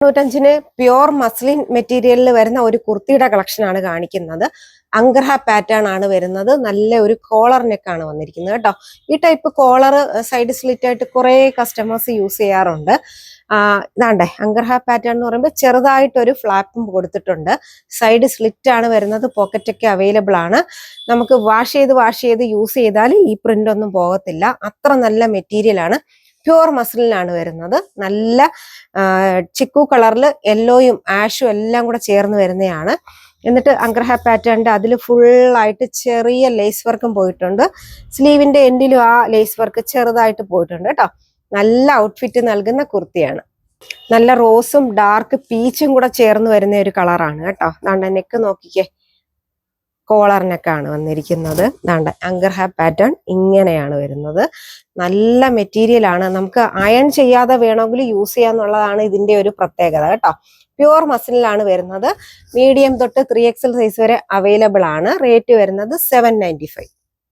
95-ന് pure muslin മെറ്റീരിയലിൽ വരുന്ന ഒരു കുർത്തിയുടെ കളക്ഷൻ ആണ് കാണിക്കുന്നത്. അംഗ്രഹ പാറ്റേൺ ആണ് വരുന്നത്. നല്ല ഒരു കോളർ നെക്കാണ് വന്നിരിക്കുന്നത് കേട്ടോ. ഈ ടൈപ്പ് കോളർ സൈഡ് സ്ലിറ്റ് ആയിട്ട് കുറെ കസ്റ്റമേഴ്സ് യൂസ് ചെയ്യാറുണ്ട്. ഇതാണ്ടേ അംഗ്രഹ പാറ്റേൺ എന്ന് പറയുമ്പോൾ ചെറുതായിട്ടൊരു ഫ്ലാപ്പും കൊടുത്തിട്ടുണ്ട്. സൈഡ് സ്ലിറ്റ് ആണ് വരുന്നത്. പോക്കറ്റ് ഒക്കെ അവൈലബിൾ ആണ്. നമുക്ക് വാഷ് ചെയ്ത് യൂസ് ചെയ്താൽ ഈ പ്രിന്റ് ഒന്നും പോകത്തില്ല. അത്ര നല്ല മെറ്റീരിയൽ ആണ്. പ്യുവർ മസ്ലിനാണ് വരുന്നത്. നല്ല ചിക്കു കളറിൽ യെല്ലോയും ആഷും എല്ലാം കൂടെ ചേർന്ന് വരുന്നതാണ്. എന്നിട്ട് അംഗ്രഹ പാറ്റേണിന്റെ അതിൽ ഫുള്ളായിട്ട് ചെറിയ ലേസ് വർക്കും പോയിട്ടുണ്ട്. സ്ലീവിന്റെ എൻഡിലും ആ ലേസ് വർക്ക് ചെറുതായിട്ട് പോയിട്ടുണ്ട് കേട്ടോ. നല്ല ഔട്ട്ഫിറ്റ് നൽകുന്ന കുർത്തിയാണ്. നല്ല റോസും ഡാർക്ക് പീച്ചും കൂടെ ചേർന്ന് വരുന്ന ഒരു കളറാണ് കേട്ടോ. ദാണ്ട നെക്ക് നോക്കിക്കേ, കോളർ നെക്കാണ് വന്നിരിക്കുന്നത്. ദാണ്ട അംഗ്രഹ പാറ്റേൺ ഇങ്ങനെയാണ് വരുന്നത്. നല്ല മെറ്റീരിയൽ ആണ്. നമുക്ക് അയൺ ചെയ്യാതെ വേണമെങ്കിൽ യൂസ് ചെയ്യാന്നുള്ളതാണ് ഇതിന്റെ ഒരു പ്രത്യേകത കേട്ടോ. പ്യുവർ മസിലിലാണ് വരുന്നത്. മീഡിയം തൊട്ട് 3XL സൈസ് വരെ അവൈലബിൾ ആണ്. റേറ്റ് വരുന്നത് 795.